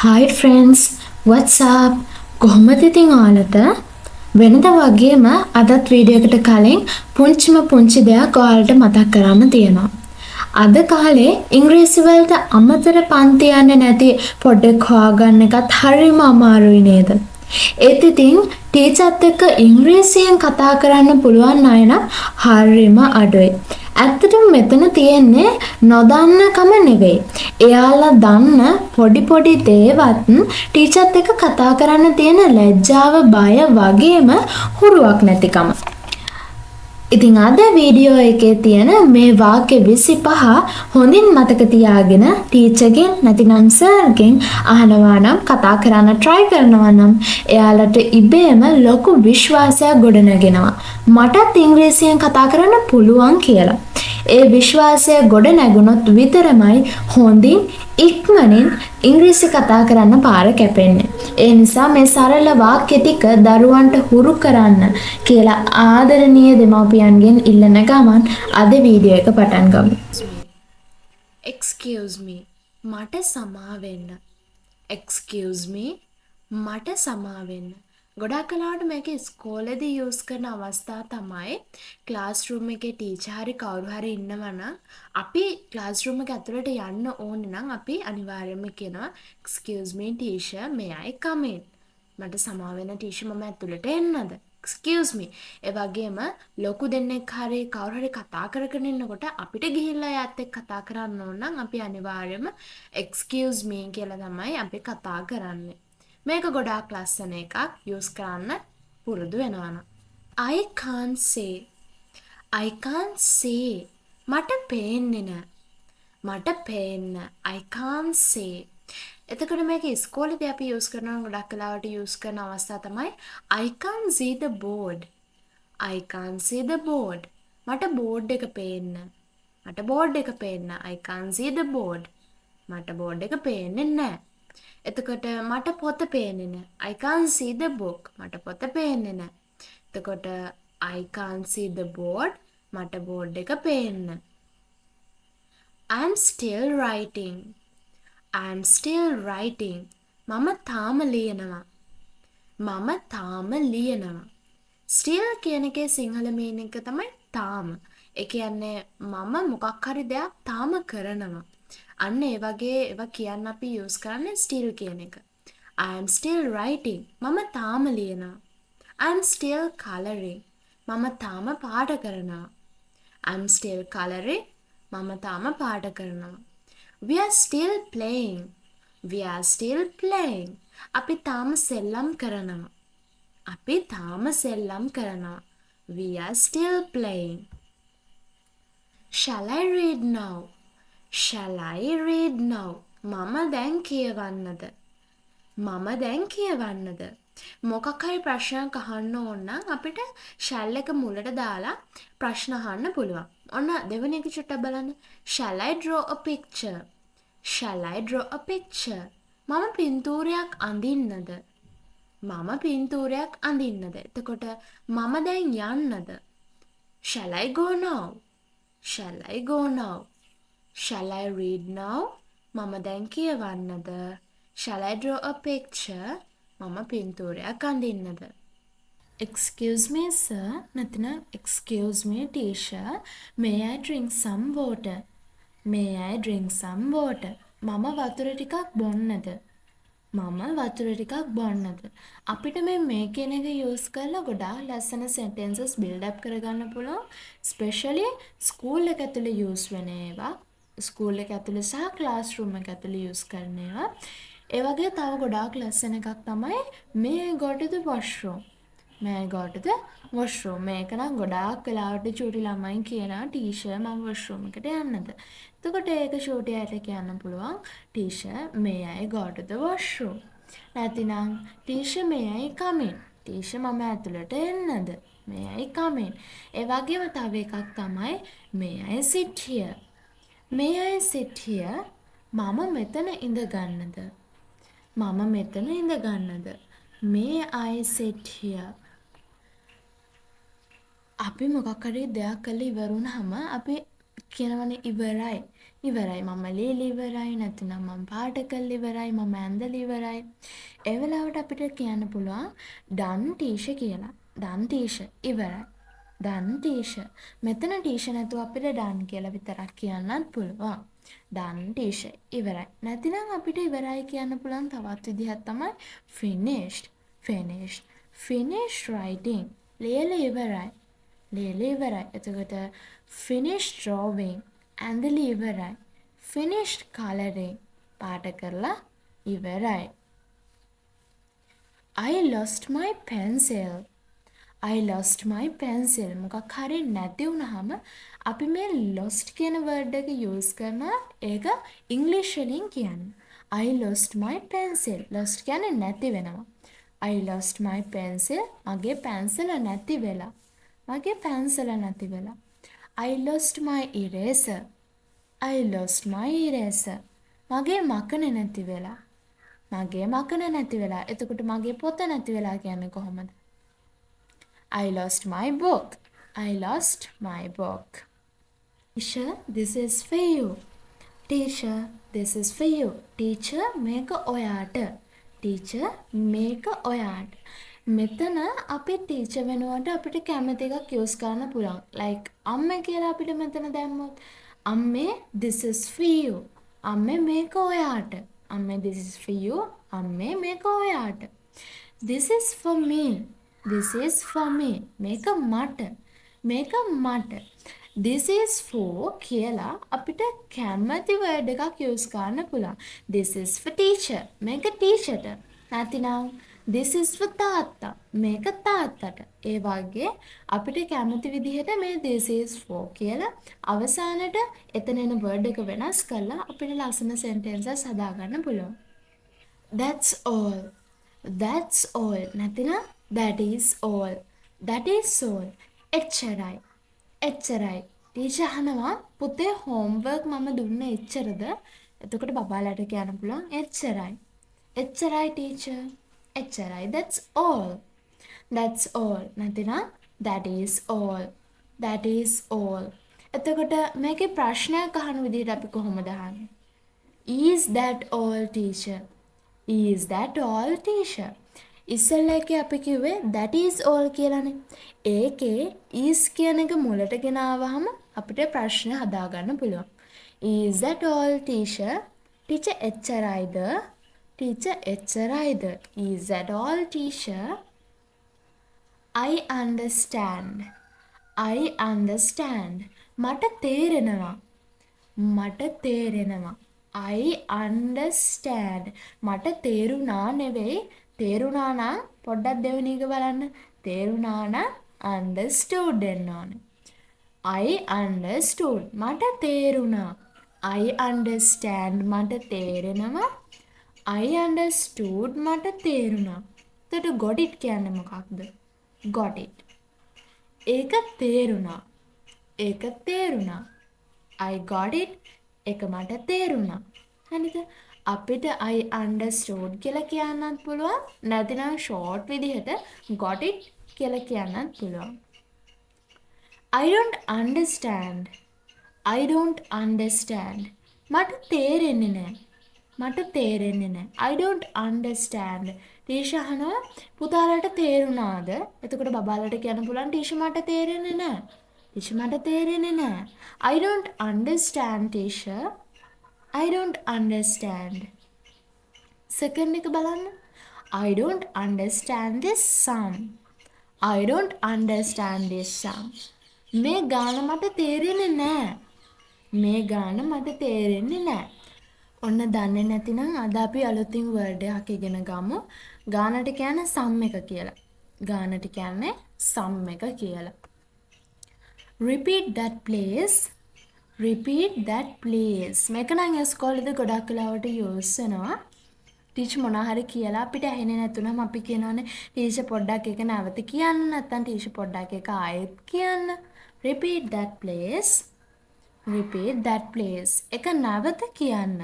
Hi friends, what's up? කොහොමද ඉතින් ඔයාලට? වෙනද වගේම අදත් වීඩියෝ එකට කලින් පුංචි දෙයක් ඔයාලට මතක් කරන්න තියෙනවා. අද කාලේ ඉංග්‍රීසි වලට අමතර පන්ති යන්නේ නැති පොඩ්ඩක් හොයාගන්න එකත් හරිම අමාරුයි නේද? ඒත් ඉතින් ටීචර්ත් එක්ක ඉංග්‍රීසියෙන් කතා කරන්න පුළුවන් අය නම් හරිම අඩුයි. ඇත්තටම මෙතන තියෙන්නේ නොදන්නකම නෙවෙයි. එයාලා දන්න පොඩි දේවත් ටීචර්ත් එක්ක කතා කරන්න තියෙන ලැජ්ජාව, බය වගේම හුරුවක් නැතිකම. ඉතින් අද වීඩියෝ එකේ තියෙන මේ වාක්‍ය 25 හොඳින් මතක තියාගෙන ටීචර්ගෙන් නැතිනම් සර්ගෙන් අහනවා නම් කතා කරන්න try කරනවා නම් එයාලට ඉබේම ලොකු විශ්වාසයක් ගොඩනගෙනවා. මටත් ඉංග්‍රීසියෙන් කතා කරන්න පුළුවන් කියලා. ඒ විශ්වාසය ගොඩ නැගුණොත් විතරමයි හොඳින් ඉක්මනින් ඉංග්‍රීසි කතා කරන්න පාර කැපෙන්නේ. ඒ නිසා මේ සරල වාක්‍ය ටික දරුවන්ට හුරු කරන්න කියලා ආදරණීය දෙමව්පියන්ගෙන් ඉල්ලන ගමන් අද වීඩියෝ එක පටන් ගමු. Excuse me මට සමා වෙන්න. Excuse me මට සමා වෙන්න. ගොඩක් කලාවට මේක ඉස්කෝලේදී යූස් කරන අවස්ථා තමයි ක්ලාස් රූම් එකේ ටීචර් හරි කවුරු හරි ඉන්නවා නම් අපි ක්ලාස් රූම් එක ඇතුළට යන්න ඕනේ නම් අපි අනිවාර්යයෙන්ම කියනවා excuse me teacher may I come in. මට සමා වෙන්න ටීචර් මම ඇතුළට එන්නද? excuse me. ඒ වගේම ලොකු දෙන්නෙක් හරි කවුරු හරි කතා කරගෙන ඉන්නකොට අපිට ගිහිල්ලා යාත් එක්ක කතා කරන්න ඕන නම් අපි අනිවාර්යයෙන්ම excuse me කියලා තමයි අපි කතා කරන්නේ. මේක ගොඩාක් ලස්සන එකක් යූස් කරන්න පුරුදු වෙනවා. I can't say. I can't say. මට පේන්නේ නැහැ. මට පේන්න. I can't say. එතකොට මේක ඉස්කෝලේදී අපි යූස් කරනවා ගොඩක් කලාවට යූස් කරන අවස්ථා තමයි I can't see the board. I can't see the board. මට බෝඩ් එක පේන්න. මට බෝඩ් එක පේන්න. I can't see the board. මට බෝඩ් එක පේන්නේ නැහැ. එතකොට මට පොත පේන්නේ නැහැ. I can't see the book. මට පොත පේන්නේ නැහැ. එතකොට I can't see the board. මට බෝඩ් එක පේන්නේ. I'm still writing. I'm still writing. මම තාම ලියනවා. මම තාම ලියනවා. still කියන එකේ සිංහල මීනින් එක තමයි තාම. ඒ කියන්නේ මම මොකක් හරි දෙයක් තාම කරනවා. අන්න ඒ වගේ ඒවා කියන්න අපි යූස් කරන්නේ still කියන එක. I am still writing. මම තාම ලියනවා. I am still coloring. මම තාම පාට කරනවා. I am still coloring. මම තාම පාට කරනවා. We are still playing. We are still playing. අපි තාම සෙල්ලම් කරනවා. අපි තාම සෙල්ලම් කරනවා. We are still playing. Shall I read now? Shall I read now? මම දැන් කියවන්නද? මම දැන් කියවන්නද? මොකක් හරි ප්‍රශ්නයක් අහන්න ඕන නම් අපිට shall එක මුලට දාලා ප්‍රශ්න අහන්න පුළුවන්. ඔන්න දෙවෙනි එක චුට්ටක් බලන්න. Shall I draw a picture? Shall I draw a picture? මම පින්තූරයක් අඳින්නද? මම පින්තූරයක් අඳින්නද? එතකොට මම දැන් යන්නද? Shall I go now? Shall I go now? Shall I read now? මම දැන් කියවන්නද? Shall I draw a picture? මම පින්තූරයක් අඳින්නද? Excuse me sir, නැත්නම් excuse me teacher, may I drink some water? May I drink some water? මම වතුර ටිකක් බොන්නද? මම වතුර ටිකක් බොන්නද? අපිට මේ කියන එක යූස් කරලා ගොඩාක් ලස්සන sentences build up කරගන්න පුළුවන්. especially ස්කූල් එක ඇතුලේ යූස් වෙන ඒවා. ස්කූල් එක ඇතුලේ සහ ක්ලාස් රූම් එක ඇතුලේ යූස් කරන ඒවා. ඒ වගේ තව ගොඩාක් ලස්සන එකක් තමයි may I go to the washroom? May I go to the washroom? මේක නම් ගොඩාක් වෙලාවට චූටි ළමයි කියනවා ටීචර් මම washroom එකට යන්නද? එතකොට ඒක චූටි අයට කියන්න පුළුවන් teacher may I go to the washroom? නැතිනම් teacher may I come in? Teacher මම ඇතුළට එන්නද? may I come in? ඒ වගේම තව එකක් තමයි may I sit here? may I sit here? මම මෙතන ඉඳ ගන්නද? මම මෙතන ඉඳ ගන්නද? may I sit here? අපි මොකක් හරි දෙයක් කරලා ඉවර වුණාම අපි කියනවනේ ඉවරයි. ඉවරයි මම ලීලි ඉවරයි නැත්නම් මම පාට කළා ඉවරයි මම ඇඳලා ඉවරයි. ඒ වෙලාවට අපිට කියන්න පුළුවන් done teacher කියලා. done teacher ඉවරයි. done teacher. මෙතන teacher නැතුව අපිට done කියලා විතරක් කියන්නත් පුළුවන්. done teacher ඉවරයි. නැතිනම් අපිට ඉවරයි කියන්න පුළුවන් තවත් විදිහක් තමයි finished. finished. finished writing. ලියලා ඉවරයි. ලියලා ඉවරයි. එතකොට finished drawing ඇඳලා ඉවරයි. finished coloring පාට කරලා ඉවරයි. I lost my pencil. I lost my pencil. මොකක් හරි නැති වුනහම අපි මේ lost කියන word එක use කරනවා. ඒක English වලින් කියන්නේ. I lost my pencil. lost කියන්නේ නැති වෙනවා. I lost my pencil. මගේ පැන්සල නැති වෙලා. මගේ පැන්සල නැති වෙලා. I lost my eraser. I lost my eraser. මගේ මකන නැති වෙලා. මගේ මකන නැති වෙලා. එතකොට මගේ පොත නැති වෙලා කියන්නේ කොහොමද? I lost my book. I lost my book. Teacher, this is for you. Teacher, this is for you. Teacher, මේක ඔයාට. Teacher, මේක ඔයාට. මෙතන අපි ටීචර් වෙනුවට අපිට කැමති එකක් යූස් කරන්න පුළුවන්. like අම්මේ කියලා අපිට මෙතන දැම්මොත් අම්මේ this is for you. අම්මේ මේක ඔයාට. අම්මේ this is for you. අම්මේ මේක ඔයාට. this is for me. this is for me. මේක මට. මේක මට. this is for කියලා අපිට කැමති word එකක් යූස් කරන්න පුළුවන්. this is for teacher. මේක ටීචර්ට. නැතිනම් this is for තාත්තා. මේක තාත්තට. ඒ වගේ අපිට කැමති විදිහට මේ this is for කියලා අවසානට එතන එන word එක වෙනස් කරලා අපිට ලස්සන sentences හදාගන්න පුළුවන්. That's all. That's all. නැතිනම් that is all. That is all. එච්චරයි. එච්චරයි. ටීචර් අහනවා පුතේ homework මම දුන්නේ එච්චරද? එතකොට බබාලාට කියන්න පුළුවන් එච්චරයි. එච්චරයි ටීචර්. එච්චරයි. That's all. That's all. නැතිනම් that is all. That is all. එතකොට මේකේ ප්‍රශ්නයක් අහන විදිහට අපි කොහොමද අහන්නේ? Is that all teacher? Is that all teacher? ඉස්සෙල්ලා එකේ අපි කිව්වේ that is all කියලානේ. ඒකේ is කියන එක මුලට ගෙනාවහම අපිට ප්‍රශ්න හදාගන්න පුළුවන්. Is that all teacher? teacher එච්චරයිද? teacher එච්චරයිද? Is that all teacher? I understand. I understand. මට තේරෙනවා. මට තේරෙනවා. I understand. මට තේරුණා නෙවෙයි. තේරුණා නම් පොඩ්ඩක් දෙවෙනි එක බලන්න. තේරුණා නම් understood වෙන්න ඕනේ. I understood. මට තේරුණා. I understand. මට තේරෙනවා. I understood. මට තේරුණා. එතකොට got it කියන්නේ මොකක්ද? got it. ඒක තේරුණා. ඒක තේරුණා. I got it. ඒක මට තේරුණා. හරිද? අපිට I understood කියලා කියන්නත් පුළුවන්. නැතිනම් short විදිහට got it කියලා කියන්නත් පුළුවන්. I don't understand. I don't understand. මට තේරෙන්නේ නැහැ. මට තේරෙන්නේ නැහැ. I don't understand. ටීචර් අහනවා පුතාලට තේරුණාද? එතකොට බබාලට කියන්න පුළුවන් ටීචර් මට තේරෙන්නේ නැහැ. ටීචර් මට තේරෙන්නේ නැහැ. I don't understand teacher. I don't understand. Second එක බලන්න. I don't understand this sum. I don't understand this sum. මේ ගාන මට තේරෙන්නේ නැහැ. මේ ගාන මට තේරෙන්නේ නැහැ. ඔන්න දන්නේ නැතිනම් අද අපි අලුතින් word එකක් ඉගෙන ගමු. ගානට කියන්නේ sum එක කියලා. ගානට කියන්නේ sum එක කියලා. Repeat that please. Repeat that please. මේක නම් ඉස්කෝලේදී ගොඩක් වෙලාවට use වෙනවා. ටීචර් මොනවා හරි කියලා අපිට ඇහෙන්නේ නැතුනම අපි කියනවානේ ටීචර් පොඩ්ඩක් ඒක නැවත කියන්න නැත්නම් ටීචර් පොඩ්ඩක් ඒක ආයෙත් කියන්න. Repeat that please. Repeat that please. ඒක නැවත කියන්න.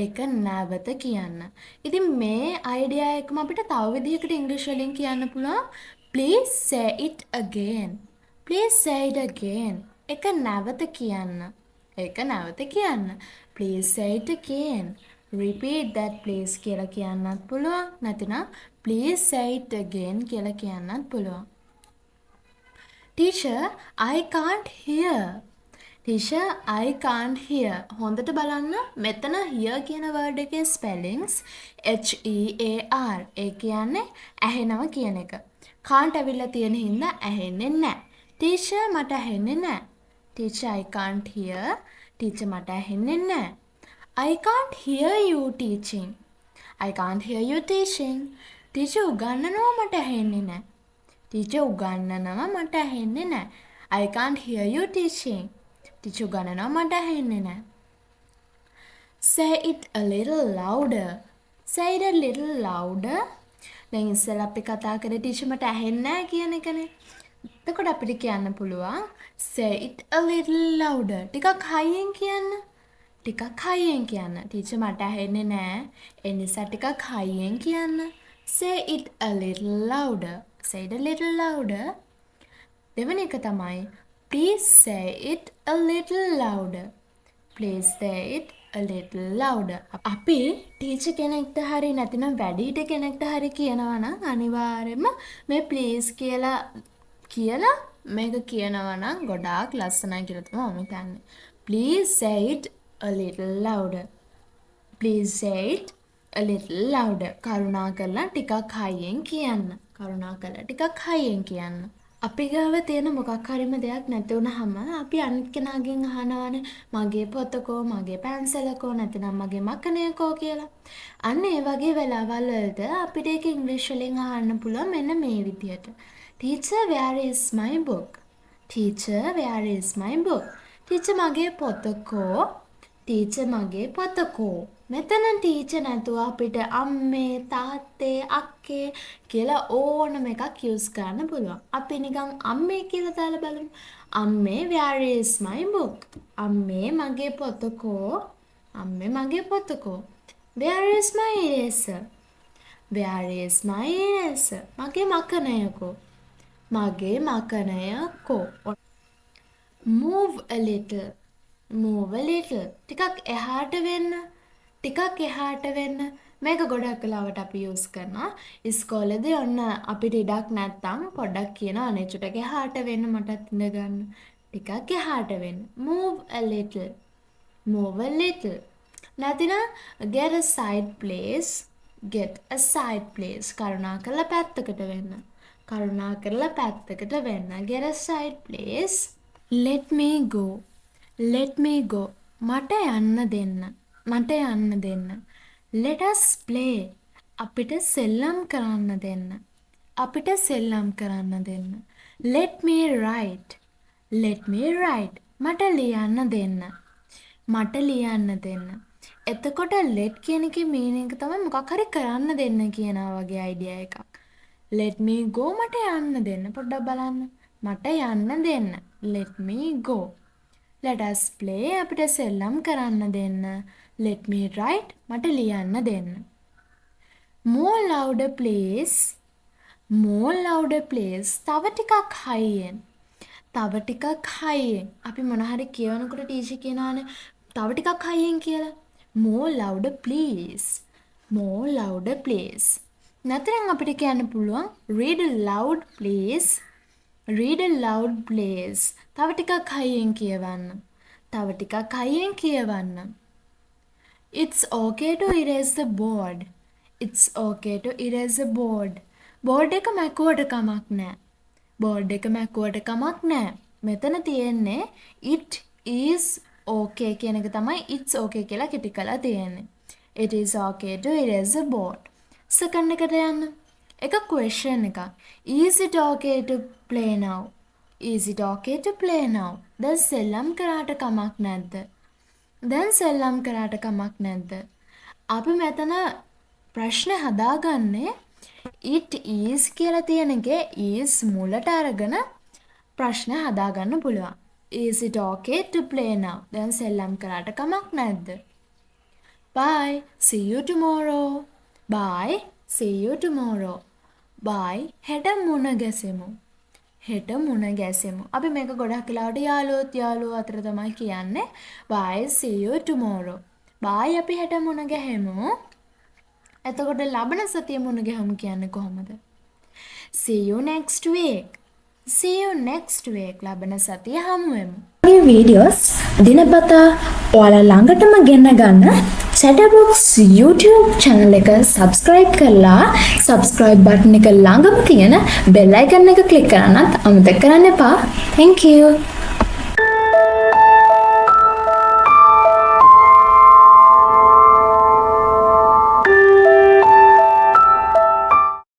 ඒක නැවත කියන්න. ඉතින් මේ අයිඩියා එකම අපිට තව විදිහකට ඉංග්‍රීසි වලින් කියන්න පුළුවන්. Please say it again. Please say it again. එක නැවත කියන්න. ඒක නැවත කියන්න. Please say it again. Repeat that please කියලා කියන්නත් පුළුවන්. නැතිනම් please say it again කියලා කියන්නත් පුළුවන්. Teacher, I can't hear. Teacher, I can't hear. හොඳට බලන්න මෙතන hear කියන word එකේ spellings H-E-A-R. ඒ කියන්නේ ඇහෙනවා කියන එක. can't ඇවිල්ලා තියෙන හින්දා ඇහෙන්නේ නැහැ. Teacher, මට ඇහෙන්නේ නැහැ. Teacher, I can't hear. Teacher, මට ඇහෙන්නේ නැහැ. I can't hear you teaching. I can't hear you teaching. Teacher, උගන්වනවා මට ඇහෙන්නේ නැහැ. Teacher, උගන්වනවා මට ඇහෙන්නේ නැහැ. I can't hear you teaching. Teacher, උගන්වනවා මට ඇහෙන්නේ නැහැ. Say it a little louder. Say it a little louder. දැන් ඉස්සෙල්ලා අපි කතා කරේ teacher මට ඇහෙන්නේ නැහැ කියන එකනේ. එතකොට අපිට කියන්න පුළුවන් say it a little louder. ටිකක් හයියෙන් කියන්න. ටිකක් හයියෙන් කියන්න. teacher මට ඇහෙන්නේ නැහැ. ඒ නිසා ටිකක් හයියෙන් කියන්න. Say it a little louder. Say it a little louder. දෙවෙනි එක තමයි please say it a little louder. Please say it a little louder. අපි ටීචර් කෙනෙක්ට හරි නැතිනම් වැඩිහිටි කෙනෙක්ට හරි කියනවා නම් අනිවාර්යයෙන්ම මේ please කියලා මේක කියනවා නම් ගොඩාක් ලස්සනයි කියලා තමයි මම හිතන්නේ. Please say it a little louder. Please say it a little louder. කරුණාකරලා ටිකක් හයියෙන් කියන්න. කරුණාකරලා ටිකක් හයියෙන් කියන්න. අපි ගාව තියෙන මොකක් හරිම දෙයක් නැති වුනහම අපි අනිත් කෙනාගෙන් අහනවානේ මගේ පොතකෝ මගේ පැන්සලකෝ නැතිනම් මගේ මකනයකෝ කියලා. අන්න ඒ වගේ වෙලාවල් වලට අපිට ඒක ඉංග්‍රීසි වලින් අහන්න පුළුවන් මෙන්න මේ විදියට. Teacher, where is my book? Teacher, where is my book? Teacher, මගේ පොතකෝ? Teacher, මගේ පොතකෝ? මෙතන ටීචර් නැතුව අපිට අම්මේ තාත්තේ අක්කේ කියලා ඕනම එකක් යූස් කරන්න පුළුවන්. අපි නිකන් අම්මේ කියලා දාලා බලමු. අම්මේ where is my book? අම්මේ මගේ පොතකෝ? අම්මේ මගේ පොතකෝ? Where is my eraser? Where is my eraser? මගේ මකනයකෝ? මගේ මකනයකෝ? Move a little. Move a little. ටිකක් එහාට වෙන්න. ටිකක් එහාට වෙන්න. මේක ගොඩක් වෙලාවට අපි යූස් කරනවා. ඉස්කෝලේදී ඔන්න අපිට ඉඩක් නැත්තම් පොඩ්ඩක් කියනවා අනේ චුට්ටක් එහාට වෙන්න මටත් ඉඳ ගන්න. ටිකක් එහාට වෙන්න. Move a little. Move a little. නැතිනම් get a side place. Get a side place. කරුණාකරලා පැත්තකට වෙන්න. කරුණාකරලා පැත්තකට වෙන්න. Get a side place. Let me go. Let me go. මට යන්න දෙන්න. මට යන්න දෙන්න. Let us play. අපිට සෙල්ලම් කරන්න දෙන්න. අපිට සෙල්ලම් කරන්න දෙන්න. Let me write. Let me write. මට ලියන්න දෙන්න. මට ලියන්න දෙන්න. එතකොට let කියන එකේ meaning එක තමයි මොකක් හරි කරන්න දෙන්න කියනවා වගේ idea එකක්. Let me go මට යන්න දෙන්න. පොඩ්ඩක් බලන්න. මට යන්න දෙන්න. Let me go. Let us play. අපිට සෙල්ලම් කරන්න දෙන්න. Let me write. මට ලියන්න දෙන්න. More louder please. More louder please. තව ටිකක් හයියෙන්. තව ටිකක් හයියෙන්. අපි මොන හරි කියවනකොට ටීචර් කියනවානේ තව ටිකක් හයියෙන් කියලා. More louder please. More louder please. නැත්නම් අපිට කියන්න පුළුවන් read loud please. Read loud please. තව ටිකක් හයියෙන් කියවන්න. තව ටිකක් හයියෙන් කියවන්න. It's okay to erase the board. It's okay to erase the board. board එක මැකුවට කමක් නැහැ. board එක මැකුවට කමක් නැහැ. මෙතන තියෙන්නේ it is okay කියන එක තමයි it's okay කියලා කෙටි කරලා තියෙන්නේ. It is okay to erase the board. second එකට යන්න. එක question එකක්. Is it okay to play now? Is it okay to play now? දැන් සෙල්ලම් කරාට කමක් නැද්ද? දැන් සෙල්ලම් කරාට කමක් නැද්ද? අපි මෙතන ප්‍රශ්න හදාගන්නේ it is කියලා තියෙන එකේ is මුලට අරගෙන ප්‍රශ්න හදාගන්න පුළුවන්. Is it okay to play now? දැන් සෙල්ලම් කරාට කමක් නැද්ද? Bye. See you tomorrow. Bye. See you tomorrow. Bye. හෙට මුණ ගැසෙමු. හෙට මුණ ගැසෙමු. අපි මේක ගොඩක් වෙලාවට යාළුවෝ අතර තමයි කියන්නේ. bye, see you tomorrow. bye අපි හෙට මුණ ගැහෙමු. එතකොට ලබන සතිය මුණ ගැහමු කියන්නේ කොහොමද? see you next week. see you next week. ලබන සතිය හමු වෙමු. මේ වීඩියෝස් දිනපතා ඔයාලා ළඟටම ගෙන්න ගන්න Chatterbox YouTube channel එක subscribe කරලා subscribe button එක ළඟම තියෙන bell icon එක click කරන්නත් අමතක කරන්න එපා. Thank you.